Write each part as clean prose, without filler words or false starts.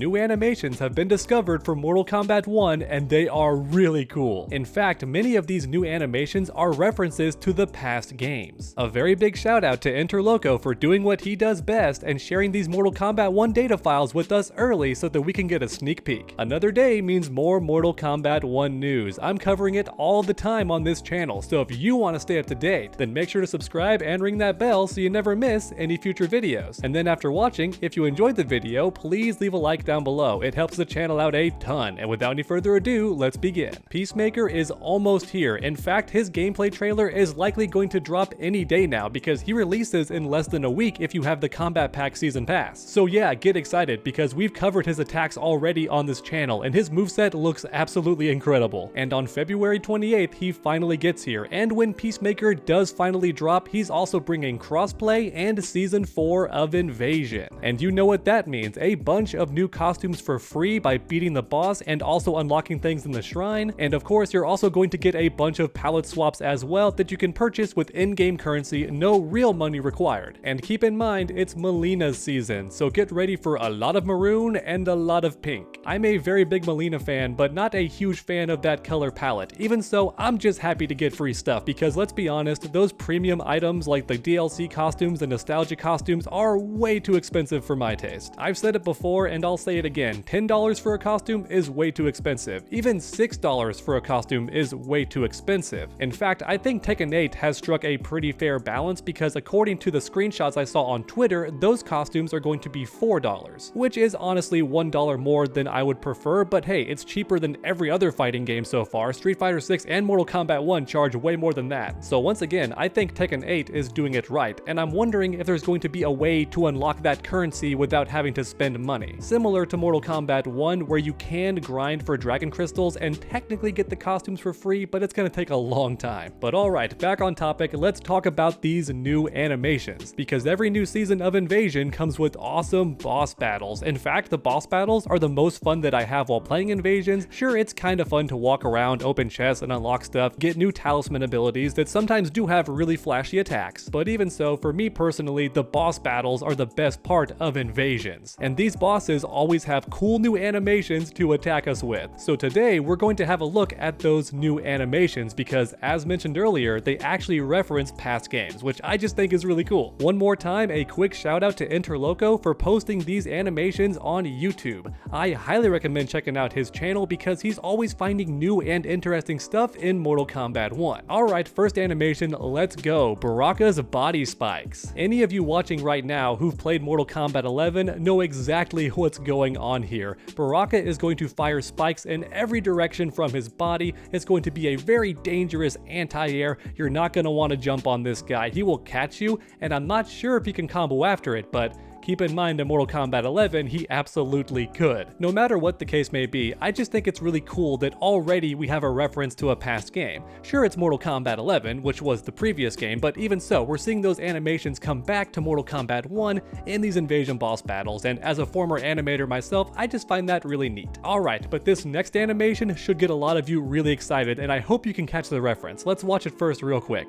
new animations have been discovered for Mortal Kombat 1 and they are really cool. In fact, many of these new animations are references to the past games. A very big shout out to Interloco for doing what he does best and sharing these Mortal Kombat 1 data files with us early so that we can get a sneak peek. Another day means more Mortal Kombat 1 news. I'm covering it all the time on this channel, so if you want to stay up to date, then make sure to subscribe and ring that bell so you never miss any future videos. And then after watching, if you enjoyed the video, please leave a like down below. It helps the channel out a ton. And without any further ado, let's begin. Peacemaker is almost here. In fact, his gameplay trailer is likely going to drop any day now because he releases in less than a week if you have the Combat Pack Season Pass. So yeah, get excited because we've covered his attacks already on this channel and his moveset looks absolutely incredible. And on February 28th, he finally gets here. And when Peacemaker does finally drop, he's also bringing crossplay and Season 4 of Invasion. And you know what that means, a bunch of new costumes for free by beating the boss and also unlocking things in the shrine. And of course, you're also going to get a bunch of palette swaps as well that you can purchase with in-game currency, no real money required. And keep in mind, it's Melina's season, so get ready for a lot of maroon and a lot of pink. I'm a very big Melina fan, but not a huge fan of that color palette. Even so, I'm just happy to get free stuff because let's be honest, those premium items like the DLC costumes and nostalgia costumes are way too expensive for my taste. I've said it before and I'll say it again, $10 for a costume is way too expensive. Even $6 for a costume is way too expensive. In fact, I think Tekken 8 has struck a pretty fair balance because according to the screenshots I saw on Twitter, those costumes are going to be $4, which is honestly $1 more than I would prefer, but hey, it's cheaper than every other fighting game so far. Street Fighter 6 and Mortal Kombat 1 charge way more than that. So once again, I think Tekken 8 is doing it right, and I'm wondering if there's going to be a way to unlock that currency without having to spend money. Similar to Mortal Kombat 1, where you can grind for Dragon Crystals and technically get the costumes for free, but it's gonna take a long time. But alright, back on topic, let's talk about these new animations, because every new season of Invasion comes with awesome boss battles. In fact, the boss battles are the most fun that I have while playing Invasions. Sure, it's kind of fun to walk around, open chests, and unlock stuff, get new talisman abilities that sometimes do have really flashy attacks. But even so, for me personally, the boss battles are the best part of Invasions. And these bosses always have cool new animations to attack us with. So today, we're going to have a look at those new animations because, as mentioned earlier, they actually reference past games, which I just think is really cool. One more time, a quick shout out to Interloco for posting these animations on YouTube. I highly recommend checking out his channel because he's always finding new and interesting stuff in Mortal Kombat 1. Alright, first animation, let's go. Baraka's body spikes. Any of you watching right now who've played Mortal Kombat 11 know exactly what's going on here. Baraka is going to fire spikes in every direction from his body. It's going to be a very dangerous anti-air. You're not going to want to jump on this guy. He will catch you, and I'm not sure if he can combo after it, but keep in mind in Mortal Kombat 11, he absolutely could. No matter what the case may be, I just think it's really cool that already we have a reference to a past game. Sure, it's Mortal Kombat 11, which was the previous game, but even so, we're seeing those animations come back to Mortal Kombat 1 in these Invasion boss battles, and as a former animator myself, I just find that really neat. Alright, but this next animation should get a lot of you really excited, and I hope you can catch the reference. Let's watch it first real quick.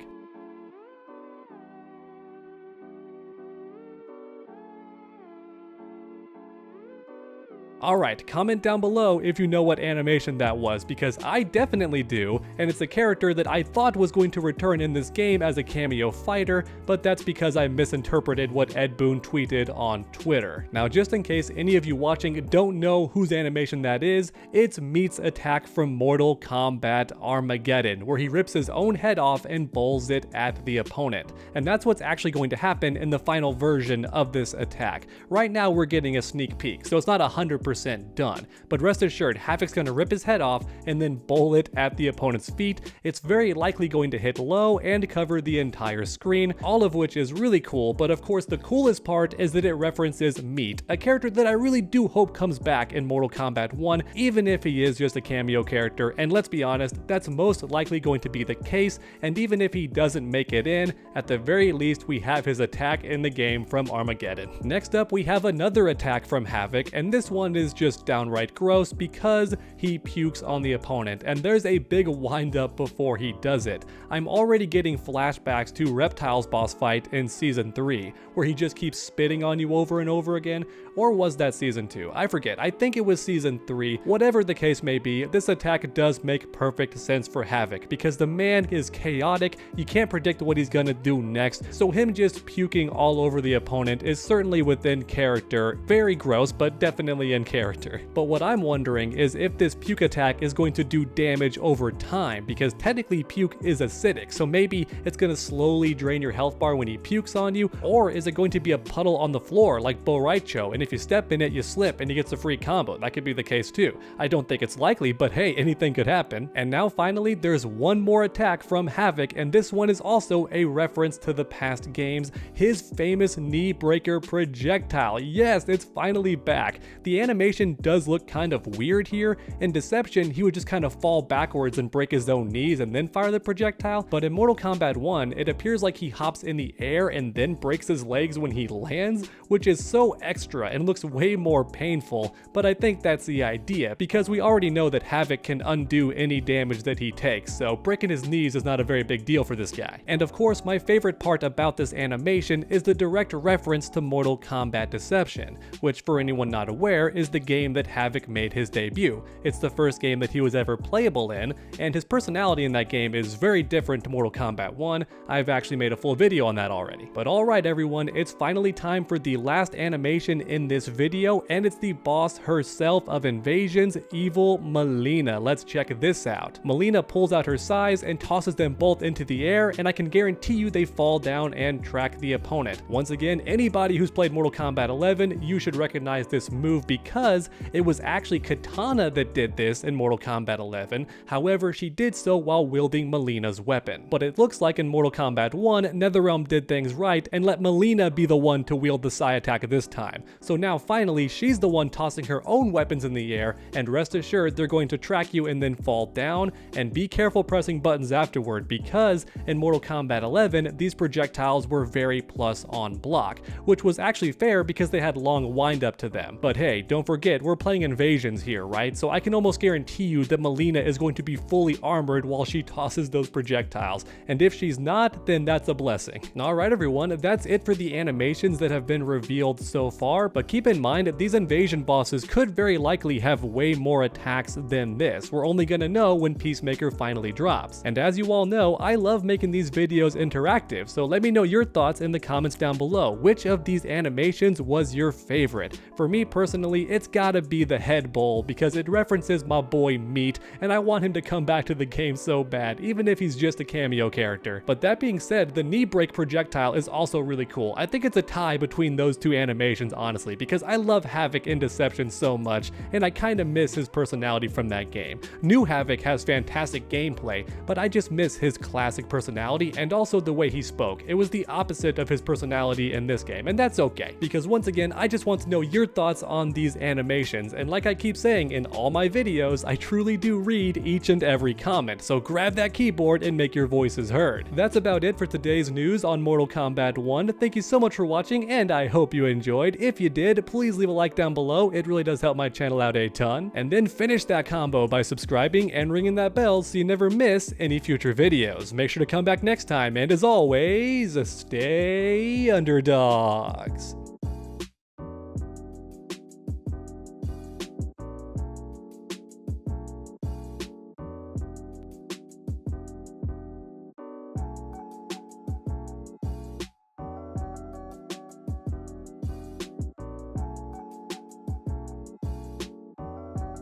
Alright, comment down below if you know what animation that was, because I definitely do, and it's a character that I thought was going to return in this game as a cameo fighter, but that's because I misinterpreted what Ed Boon tweeted on Twitter. Now, just in case any of you watching don't know whose animation that is, it's Meat's attack from Mortal Kombat Armageddon, where he rips his own head off and bowls it at the opponent. And that's what's actually going to happen in the final version of this attack. Right now, we're getting a sneak peek, so it's not 100% done, but rest assured, Havoc's gonna rip his head off and then bowl it at the opponent's feet. It's very likely going to hit low and cover the entire screen, all of which is really cool, but of course the coolest part is that it references Meat, a character that I really do hope comes back in Mortal Kombat 1, even if he is just a cameo character, and let's be honest, that's most likely going to be the case, and even if he doesn't make it in, at the very least we have his attack in the game from Armageddon. Next up, we have another attack from Havoc, and this one is is just downright gross because he pukes on the opponent, and there's a big wind-up before he does it. I'm already getting flashbacks to Reptile's boss fight in Season 3, where he just keeps spitting on you over and over again, or was that Season 2? I forget, I think it was Season 3. Whatever the case may be, this attack does make perfect sense for Havoc, because the man is chaotic, you can't predict what he's gonna do next, so him just puking all over the opponent is certainly within character. Very gross, but definitely in character. But what I'm wondering is if this puke attack is going to do damage over time, because technically puke is acidic, so maybe it's gonna slowly drain your health bar when he pukes on you, or is it going to be a puddle on the floor like Boraicho, and if you step in it you slip and he gets a free combo? That could be the case too. I don't think it's likely, but hey, anything could happen. And now finally there's one more attack from Havoc, and this one is also a reference to the past games, his famous knee breaker projectile. Yes, it's finally back. The animation does look kind of weird here. In Deception, he would just kind of fall backwards and break his own knees and then fire the projectile, but in Mortal Kombat 1, it appears like he hops in the air and then breaks his legs when he lands, which is so extra and looks way more painful, but I think that's the idea, because we already know that Havoc can undo any damage that he takes, so breaking his knees is not a very big deal for this guy. And of course, my favorite part about this animation is the direct reference to Mortal Kombat Deception, which for anyone not aware is the game that Havoc made his debut. It's the first game that he was ever playable in, and his personality in that game is very different to Mortal Kombat 1. I've actually made a full video on that already. But alright everyone, it's finally time for the last animation in this video, and it's the boss herself of Invasion's, Evil Melina. Let's check this out. Melina pulls out her sais and tosses them both into the air, and I can guarantee you they fall down and track the opponent. Once again, anybody who's played Mortal Kombat 11, you should recognize this move because it was actually Katana that did this in Mortal Kombat 11. However, she did so while wielding Melina's weapon. But it looks like in Mortal Kombat 1, NetherRealm did things right and let Melina be the one to wield the Sai attack this time. So now finally, she's the one tossing her own weapons in the air, and rest assured they're going to track you and then fall down, and be careful pressing buttons afterward, because in Mortal Kombat 11, these projectiles were very plus on block, which was actually fair because they had long wind up to them. But hey, don't forget, we're playing Invasions here, right? So I can almost guarantee you that Melina is going to be fully armored while she tosses those projectiles, and if she's not, then that's a blessing. Alright everyone, that's it for the animations that have been revealed so far, but keep in mind that these Invasion bosses could very likely have way more attacks than this. We're only gonna know when Peacemaker finally drops. And as you all know, I love making these videos interactive, so let me know your thoughts in the comments down below. Which of these animations was your favorite? For me personally, it's gotta be the head bowl, because it references my boy Meat, and I want him to come back to the game so bad, even if he's just a cameo character. But that being said, the knee break projectile is also really cool. I think it's a tie between those two animations, honestly, because I love Havoc in Deception so much, and I kinda miss his personality from that game. New Havoc has fantastic gameplay, but I just miss his classic personality and also the way he spoke. It was the opposite of his personality in this game, and that's okay, because once again, I just want to know your thoughts on these animations, and like I keep saying in all my videos, I truly do read each and every comment, so grab that keyboard and make your voices heard. That's about it for today's news on Mortal Kombat 1. Thank you so much for watching, and I hope you enjoyed. If you did, please leave a like down below, it really does help my channel out a ton. And then finish that combo by subscribing and ringing that bell so you never miss any future videos. Make sure to come back next time, and as always, stay underdogs.